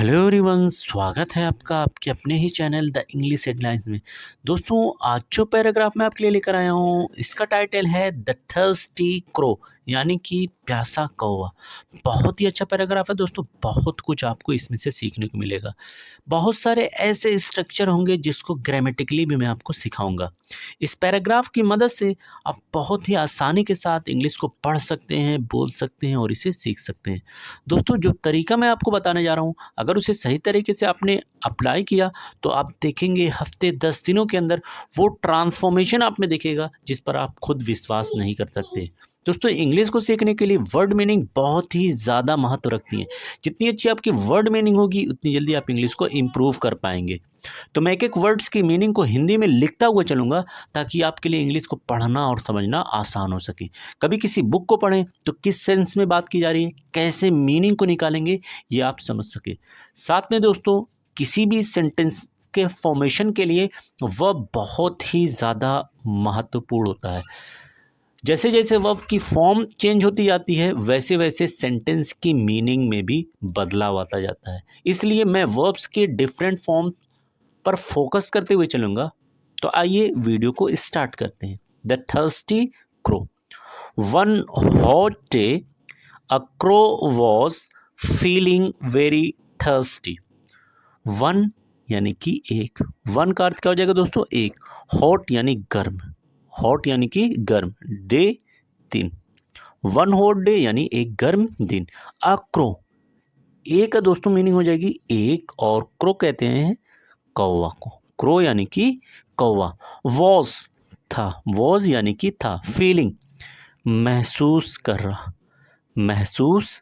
Hello everyone, स्वागत है आपका आपके अपने ही चैनल द इंग्लिश हेडलाइंस में। दोस्तों, आज जो पैराग्राफ मैं आपके लिए लेकर आया हूँ, इसका टाइटल है द थर्स्टी क्रो, यानी कि प्यासा कौवा। बहुत ही अच्छा पैराग्राफ है दोस्तों, बहुत कुछ आपको इसमें से सीखने को मिलेगा। बहुत सारे ऐसे स्ट्रक्चर होंगे जिसको ग्रामेटिकली भी मैं आपको सिखाऊंगा। इस पैराग्राफ की मदद से आप बहुत ही आसानी के साथ इंग्लिश को पढ़ सकते हैं, बोल सकते हैं और इसे सीख सकते हैं। दोस्तों, जो तरीका मैं आपको बताने जा रहा हूँ, अगर उसे सही तरीके से आपने अप्लाई किया तो आप देखेंगे हफ्ते 10 दिनों के अंदर वो ट्रांसफॉर्मेशन आप में दिखेगा जिस पर आप खुद विश्वास नहीं कर सकते। दोस्तों, इंग्लिश को सीखने के लिए वर्ड मीनिंग बहुत ही ज़्यादा महत्व रखती है। जितनी अच्छी आपकी वर्ड मीनिंग होगी उतनी जल्दी आप इंग्लिश को इम्प्रूव कर पाएंगे। तो मैं एक एक वर्ड्स की मीनिंग को हिंदी में लिखता हुआ चलूँगा ताकि आपके लिए इंग्लिश को पढ़ना और समझना आसान हो सके। कभी किसी बुक को पढ़ें तो किस सेंस में बात की जा रही है, कैसे मीनिंग को निकालेंगे, ये आप समझ सके। साथ में दोस्तों, किसी भी सेंटेंस के फॉर्मेशन के लिए वर्ब बहुत ही ज़्यादा महत्वपूर्ण होता है। जैसे जैसे वर्ब की फॉर्म चेंज होती जाती है वैसे वैसे सेंटेंस की मीनिंग में भी बदलाव आता जाता है। इसलिए मैं वर्ब्स के डिफरेंट फॉर्म पर फोकस करते हुए चलूँगा। तो आइए वीडियो को स्टार्ट करते हैं। The thirsty crow. One hot day a crow was feeling very thirsty. One यानी कि एक, वन का अर्थ क्या हो जाएगा दोस्तों? एक। हॉट यानी गर्म, हॉट यानी कि गर्म, डे दिन, वन हॉट डे यानी एक गर्म दिन। अ क्रो, ए का दोस्तों मीनिंग हो जाएगी एक, और क्रो कहते हैं कौवा को। क्रो यानी कि कौवा। वॉज था, वॉज यानी कि था। फीलिंग महसूस कर रहा, महसूस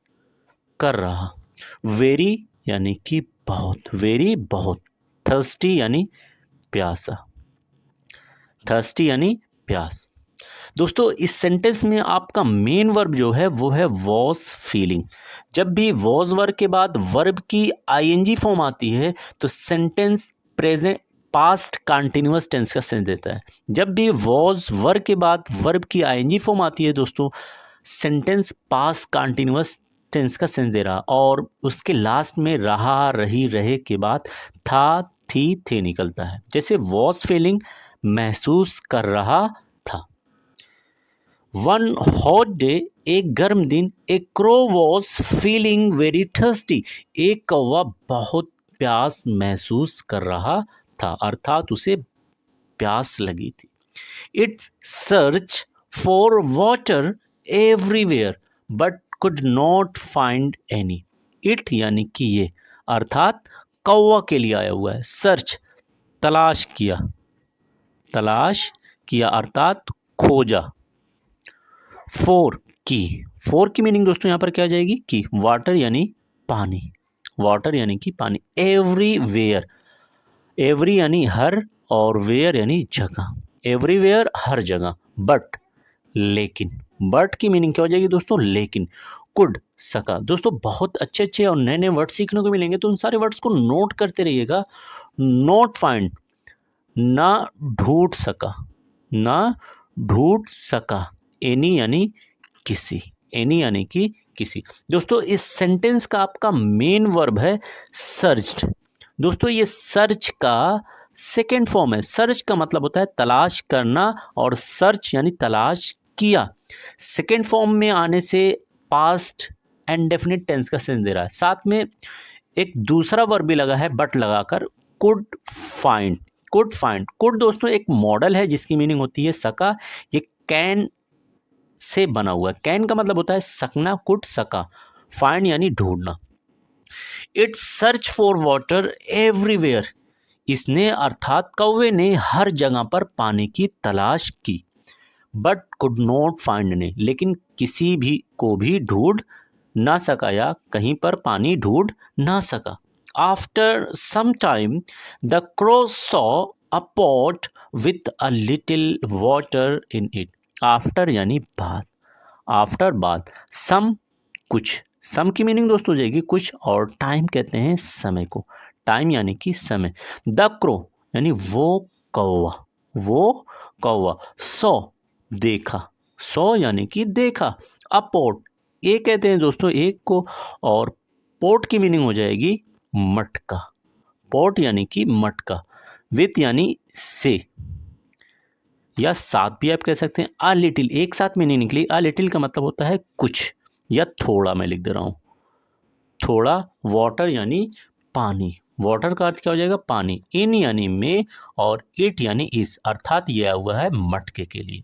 कर रहा। वेरी यानी कि बहुत, वेरी बहुत। थर्स्टी यानी प्यासा, थर्स्टी यानी प्यास। दोस्तों, इस सेंटेंस में आपका मेन वर्ब जो है वो है वॉज फीलिंग। जब भी वॉज वर्ब के बाद वर्ब की आईएनजी फॉर्म आती है तो sentence present past continuous tense का सेंस देता है। जब भी वॉज वर्ब के बाद वर्ब की आईएनजी फॉर्म आती है दोस्तों, सेंटेंस पास्ट कंटिन्यूअस टेंस का सेंस दे रहा, और उसके लास्ट में रहा, रही, रहे के बाद था, थी, थे निकलता है। जैसे वॉज फीलिंग महसूस कर रहा था। वन हॉट डे, एक गर्म दिन, a crow was feeling very thirsty, एक कौवा बहुत प्यास महसूस कर रहा था, अर्थात उसे प्यास लगी थी। It search for water everywhere but could not find any. It यानी कि ये, अर्थात कौवा के लिए आया हुआ है। सर्च तलाश किया, तलाश किया अर्थात खोजा। फोर की, फोर की मीनिंग दोस्तों यहाँ पर क्या आ जाएगी? की। वाटर यानी पानी, वाटर यानी कि पानी। एवरीवेयर, एवरी यानी हर, और वेयर यानी जगह, एवरीवेयर हर जगह। बट लेकिन, बट की मीनिंग क्या हो जाएगी दोस्तों? लेकिन। कुड सका। दोस्तों, बहुत अच्छे अच्छे और नए नए वर्ड सीखने को मिलेंगे तो उन सारे वर्ड्स को नोट करते रहिएगा। नॉट फाइंड, ना ढूंढ सका, ना ढूंढ सका। एनी यानी किसी, एनी यानी कि किसी। दोस्तों, इस सेंटेंस का आपका मेन वर्ब है सर्च्ड। दोस्तों, ये सर्च का सेकेंड फॉर्म है। सर्च का मतलब होता है तलाश करना, और सर्च यानी तलाश किया। सेकेंड फॉर्म में आने से पास्ट एंड डेफिनिट टेंस का सेंस दे रहा है। साथ में एक दूसरा वर्ब भी लगा है बट लगाकर, could find. Could find, could दोस्तों एक मॉडल है जिसकी मीनिंग होती है सका। ये कैन से बना हुआ है। कैन का मतलब होता है सकना, कुड सका। फाइंड यानी ढूंढना। It search for water everywhere, इसने अर्थात कौवे ने हर जगह पर पानी की तलाश की। बट कुड नॉट फाइंड ने, लेकिन किसी भी को भी ढूंढ ना सका, या कहीं पर पानी ढूंढ ना सका। After some time the crow saw a pot with a little water in it. After यानी बाद, आफ्टर बाद। सम कुछ, सम की मीनिंग दोस्तों हो जाएगी कुछ, और टाइम कहते हैं समय को। टाइम यानी कि समय। द क्रो यानी वो कौवा, वो कौवा। सौ देखा, सौ यानी कि देखा। अ पॉट, ये कहते हैं दोस्तों एक को, और पोट की मीनिंग हो जाएगी मटका, पॉट यानी कि मटका, विथ यानी से या साथ भी आप कह सकते हैं। अ लिटिल एक साथ में नहीं निकली, अ लिटिल का मतलब होता है कुछ या थोड़ा, मैं लिख दे रहा हूँ थोड़ा। वाटर यानी पानी, वाटर का अर्थ क्या हो जाएगा पानी। इन यानी में और इट यानी इस, अर्थात यह हुआ है मटके के लिए।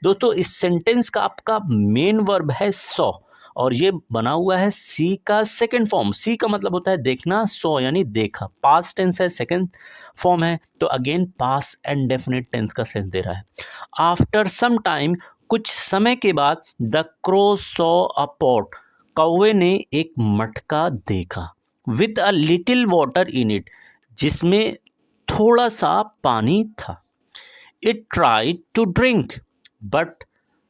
दोस्तों इस सेंटेंस का आपका मेन वर्ब है सॉ और ये बना हुआ है सी का सेकंड फॉर्म। सी का मतलब होता है देखना, सॉ यानी देखा, पास्ट टेंस है, सेकंड फॉर्म है, तो again past and definite tense का सेंस दे रहा है। आफ्टर सम टाइम, कुछ समय के बाद, the crow saw a pot, कौवे ने एक मटका देखा, with a little water in it, जिसमें थोड़ा सा पानी था। It tried to drink, but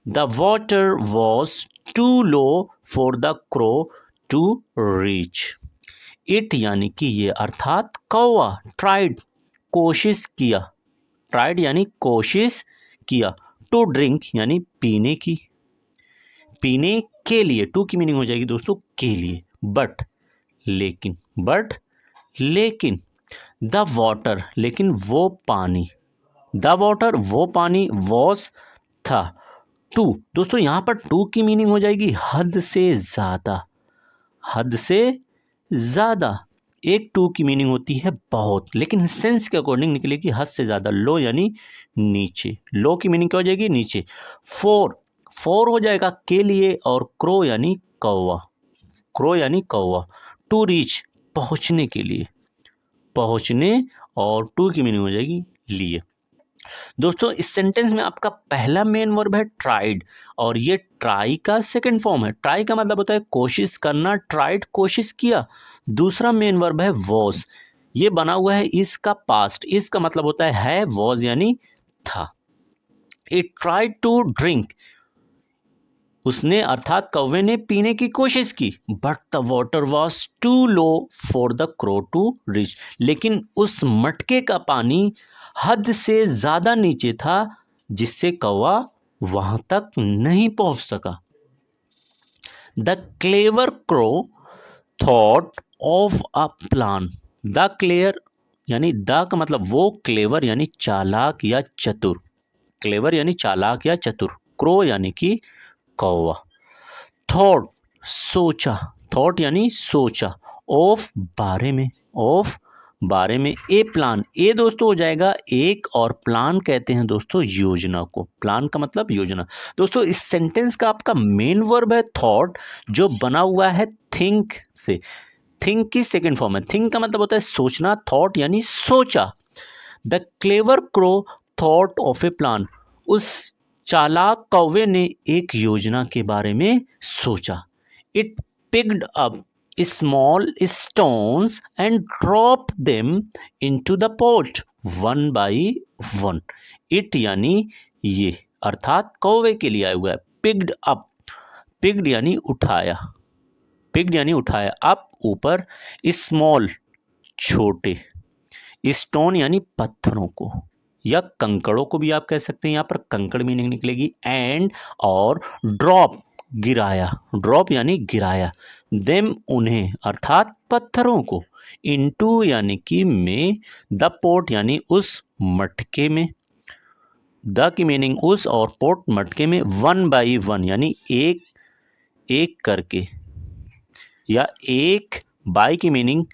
the water was too low for the crow to reach. It यानी कि ये अर्थात कौवा, tried कोशिश किया, tried यानी कोशिश किया, to drink यानी पीने की, पीने के लिए, टू की मीनिंग हो जाएगी दोस्तों के लिए, बट लेकिन, बट लेकिन, द वाटर लेकिन वो पानी, द वाटर वो पानी, वॉस था, टू दोस्तों यहाँ पर टू की मीनिंग हो जाएगी हद से ज़्यादा, हद से ज़्यादा। एक टू की मीनिंग होती है बहुत, लेकिन सेंस के अकॉर्डिंग निकलेगी हद से ज़्यादा। लो यानी नीचे, लो की मीनिंग क्या हो जाएगी नीचे। फोर, फोर हो जाएगा के लिए, और क्रो यानी कौवा, क्रो यानी कौवा। टू रीच पहुँचने के लिए, पहुँचने, और टू की मीनिंग हो जाएगी लिए। दोस्तों इस सेंटेंस में आपका पहला मेन वर्ब है ट्राइड और ये ट्राई का सेकंड फॉर्म है। ट्राई का मतलब होता है कोशिश करना, ट्राइड कोशिश किया। दूसरा मेन वर्ब है वॉज, ये बना हुआ है इसका पास्ट, इसका मतलब होता है वॉज यानी था। इट ट्राइड टू ड्रिंक, उसने अर्थात कौवे ने पीने की कोशिश की, but the water was too low for the crow to reach, लेकिन उस मटके का पानी हद से ज़्यादा नीचे था जिससे कौवा वहां तक नहीं पहुंच सका। The clever crow thought of a plan, the clever यानी द का मतलब वो, क्लेवर यानी चालाक या चतुर, क्लेवर यानी चालाक या चतुर, क्रो यानी कि कौवा। थॉट सोचा, थॉट यानी सोचा, ऑफ बारे में, ऑफ बारे में, ए प्लान, ए दोस्तों हो जाएगा एक, और प्लान कहते हैं दोस्तों योजना को, प्लान का मतलब योजना। दोस्तों इस सेंटेंस का आपका मेन वर्ब है थॉट जो बना हुआ है थिंक से, थिंक की सेकंड फॉर्म है। थिंक का मतलब होता है सोचना, थॉट यानी सोचा। The clever crow thought of A plan, उस चालाक कौवे ने एक योजना के बारे में सोचा। It picked up small stones and drop them into the pot one by one. It यानी ये, अर्थात कौवे के लिए आया हुआ है। पिक्ड अप, पिक्ड यानी उठाया, पिक्ड यानी उठाया, अप ऊपर, स्मॉल छोटे, स्टोन यानी पत्थरों को या कंकड़ों को भी आप कह सकते हैं, यहाँ पर कंकड़ मीनिंग निकलेगी, एंड और ड्रॉप गिराया, ड्रॉप यानी गिराया, देम उन्हें अर्थात पत्थरों को, इनटू यानी कि में, द पोट यानी उस मटके में, द की मीनिंग उस और पोट मटके में, वन बाई वन यानी एक एक करके, या एक बाई की मीनिंग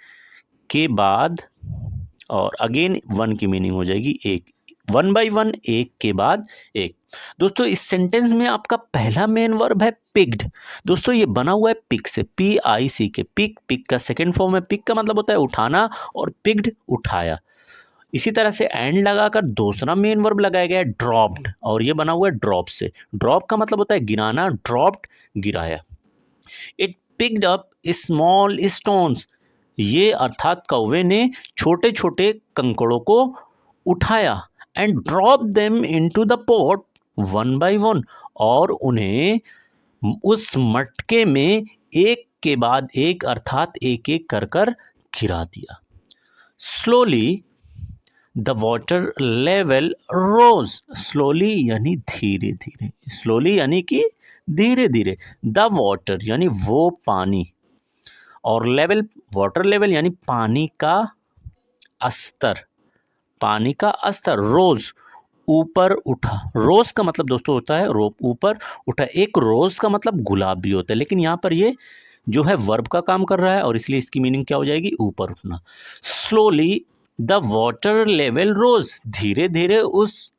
के बाद, और अगेन वन की मीनिंग हो जाएगी एक, वन बाई वन एक के बाद एक। दोस्तों इस सेंटेंस में आपका पहला मेन वर्ब है पिक्ड। दोस्तों ये बना हुआ है पिक से, पी आई सी के, पिक, पिक का सेकंड फॉर्म है, पिक का मतलब होता है उठाना, और पिक्ड उठाया। इसी तरह से एंड लगाकर दूसरा मेन वर्ब लगाया गया है ड्रॉप्ड, और ये बना हुआ है ड्रॉप से। ड्रॉप का मतलब होता है गिराना, ड्रॉप्ड गिराया। It picked up small stones, ये अर्थात कौवे ने छोटे छोटे कंकड़ों को उठाया, and drop them into the pot one by one, और उन्हें उस मटके में एक के बाद एक अर्थात एक एक कर कर गिरा दिया। Slowly the water level rose, slowly यानी धीरे धीरे, स्लोली यानी कि धीरे धीरे, द वाटर यानी वो पानी, और लेवल, वाटर लेवल यानी पानी का स्तर, पानी का स्तर रोज ऊपर उठा। रोज का मतलब दोस्तों होता है ऊपर उठा। एक रोज का मतलब गुलाब भी होता है, लेकिन यहाँ पर ये जो है वर्ब का काम कर रहा है और इसलिए इसकी मीनिंग क्या हो जाएगी, ऊपर उठना। स्लोली द वाटर लेवल रोज, धीरे धीरे उस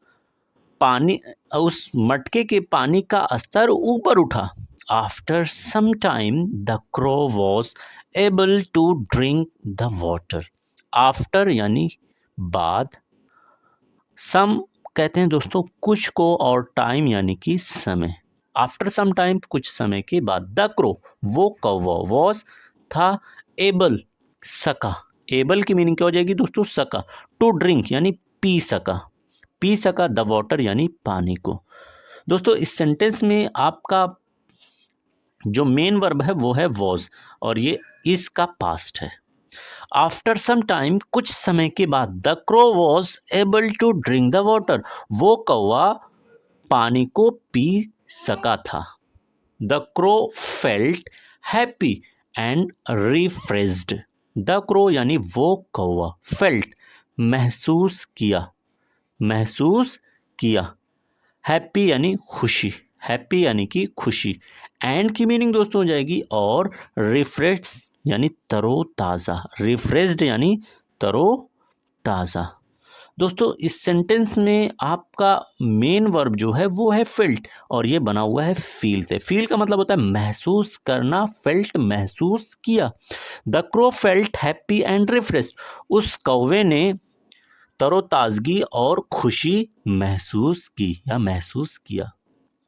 मटके के पानी का स्तर ऊपर उठा। After some time the crow was able to drink the water. After यानी बाद, सम कहते हैं दोस्तों कुछ को, और टाइम यानी कि समय। आफ्टर सम टाइम कुछ समय के बाद, द क्रो वो कौवा, वॉज था, एबल सका। एबल की मीनिंग क्या हो जाएगी दोस्तों, सका। टू ड्रिंक यानी पी सका, पी सका द वाटर यानी पानी को। दोस्तों इस सेंटेंस में आपका जो मेन वर्ब है वो है वॉज, और ये इसका पास्ट है। आफ्टर सम टाइम कुछ समय के बाद, the crow was able to drink the water वो कौवा पानी को पी सका था। The crow felt happy and refreshed. The crow यानी वो कौवा, फेल्ट महसूस किया, महसूस किया, हैप्पी यानी खुशी, हैप्पी यानी कि खुशी, एंड की मीनिंग दोस्तों हो जाएगी और, रिफ्रेश यानी तरोताज़ा, रिफ्रेश्ड यानी तरोताज़ा। दोस्तों इस सेंटेंस में आपका मेन वर्ब जो है वो है फेल्ट, और ये बना हुआ है फील से। फील का मतलब होता है महसूस करना, फेल्ट महसूस किया। The crow felt happy and refresh, उस कौवे ने तरोताजगी और खुशी महसूस की या महसूस किया।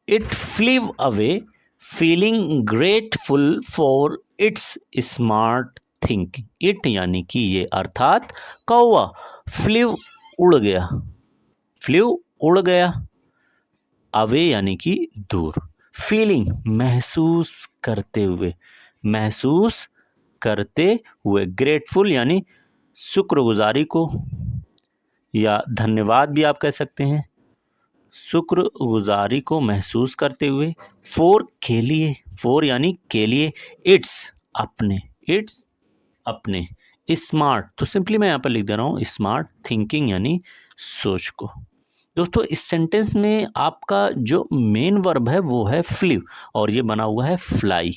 It flew away feeling grateful for its smart thinking. It यानी कि ये, अर्थात कौवा, फ्लीव उड़ गया, फ्लीव उड़ गया, अवे यानी कि दूर, फीलिंग महसूस करते हुए, महसूस करते हुए, ग्रेटफुल यानी शुक्रगुजारी को, या धन्यवाद भी आप कह सकते हैं, शुक्रगुजारी को महसूस करते हुए, फोर के लिए, फोर यानी के लिए, इट्स अपने, इट्स अपने, स्मार्ट तो सिंपली मैं यहाँ पर लिख दे रहा हूँ स्मार्ट थिंकिंग यानी सोच को। दोस्तों इस सेंटेंस में आपका जो मेन वर्ब है वो है फ्लीव, और ये बना हुआ है फ्लाई।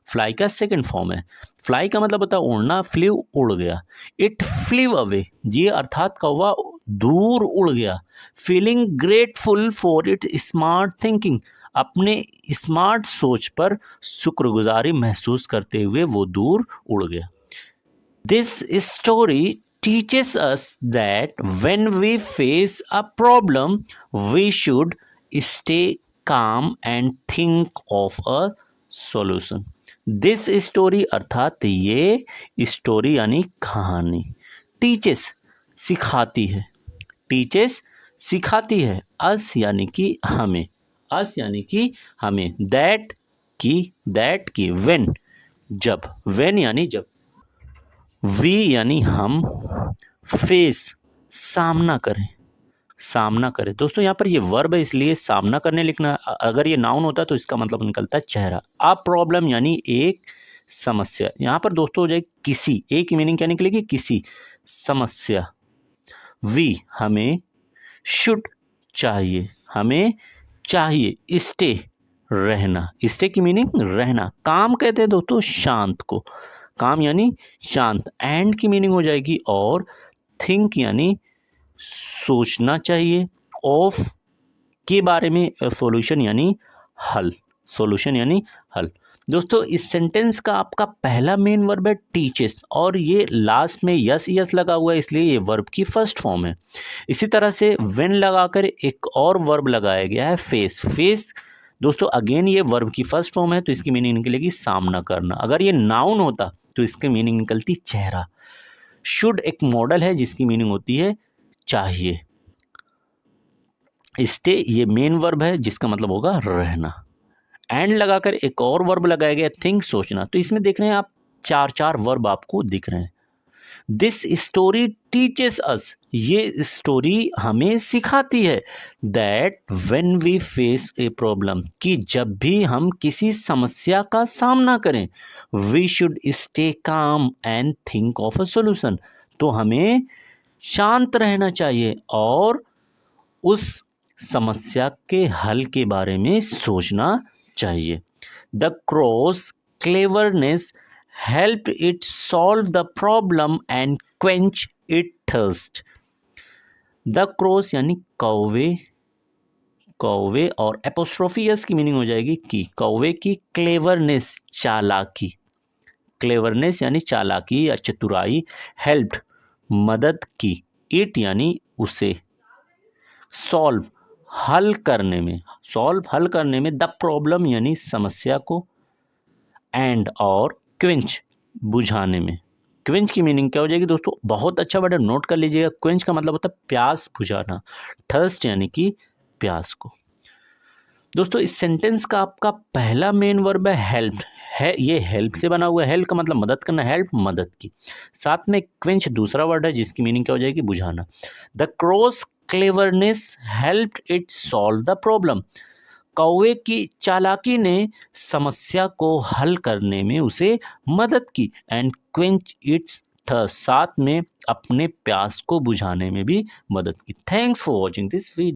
फ्लाई का सेकंड फॉर्म है। फ्लाई का मतलब होता है उड़ना, फ्लीव उड़ गया। इट फ्लीव अवे, ये अर्थात कौवा दूर उड़ गया। Feeling grateful for it smart thinking, अपने स्मार्ट सोच पर शुक्रगुजारी महसूस करते हुए वो दूर उड़ गया। This story teaches us that when we face a problem, we should stay calm and think of a solution. This story अर्थात ये स्टोरी यानी कहानी, teaches सिखाती है, teaches सिखाती है, us यानी कि हमें, us यानी कि हमें, that की when जब, when यानी जब, वी यानी हम, फेस सामना करें, सामना करें। दोस्तों यहाँ पर ये वर्ब है इसलिए सामना करने लिखना, अगर ये नाउन होता तो इसका मतलब निकलता है चेहरा। अ प्रॉब्लम यानी एक समस्या, यहाँ पर दोस्तों हो जाए किसी, एक की मीनिंग क्या निकलेगी, किसी समस्या। वी हमें, शुड चाहिए, हमें चाहिए, स्टे रहना, स्टे की मीनिंग रहना। काम कहते हैं दोस्तों शांत को, काम यानी शांत, एंड की मीनिंग हो जाएगी और, थिंक यानी सोचना चाहिए, ऑफ के बारे में, सॉल्यूशन यानी हल, सॉल्यूशन यानी हल। दोस्तों इस सेंटेंस का आपका पहला मेन वर्ब है टीचेस, और ये लास्ट में यस यस लगा हुआ है इसलिए ये वर्ब की फर्स्ट फॉर्म है। इसी तरह से व्हेन लगाकर एक और वर्ब लगाया गया है फेस। फेस दोस्तों अगेन ये वर्ब की फर्स्ट फॉर्म है तो इसकी मीनिंग निकलेगी सामना करना। अगर ये नाउन होता तो इसकी मीनिंग निकलती चेहरा। शुड एक मॉडल है जिसकी मीनिंग होती है चाहिए। स्टे ये मेन वर्ब है जिसका मतलब होगा रहना। एंड लगाकर एक और वर्ब लगाया गया थिंक सोचना। तो इसमें देख रहे हैं आप चार चार वर्ब आपको दिख रहे हैं। दिस स्टोरी टीचेस अस, ये स्टोरी हमें सिखाती है that when we face a problem, कि जब भी हम किसी समस्या का सामना करें, we should stay calm and think of a solution, तो हमें शांत रहना चाहिए और उस समस्या के हल के बारे में सोचना चाहिए। The cross cleverness helped it solve the problem and quench its thirst. The cross यानी कौवे, कौवे और एपोस्ट्रोफी एस की मीनिंग हो जाएगी की, कौवे की क्लेवरनेस चालाकी, क्लेवरनेस यानी चालाकी या चतुराई, हेल्प्ड मदद की, इट यानी उसे, सॉल्व हल करने में, सॉल्व हल करने में, द प्रॉब्लम यानी समस्या को, एंड और क्विंच बुझाने में। क्विंच की मीनिंग क्या हो जाएगी दोस्तों, बहुत अच्छा वर्ड है, नोट कर लीजिएगा। क्विंच का मतलब होता है प्यास बुझाना, थर्स्ट यानी कि प्यास को। दोस्तों इस सेंटेंस का आपका पहला मेन वर्ब है हेल्प, है ये हेल्प से बना हुआ है, हेल्प का मतलब मदद करना, हेल्प मदद की, साथ में क्विंच दूसरा वर्ड है जिसकी मीनिंग क्या हो जाएगी बुझाना। The cross cleverness helped it solve the problem, कौवे की चालाकी ने समस्या को हल करने में उसे मदद की, एंड क्विंच इट्स थर्स्ट, साथ में अपने प्यास को बुझाने में भी मदद की। Thanks for watching this video.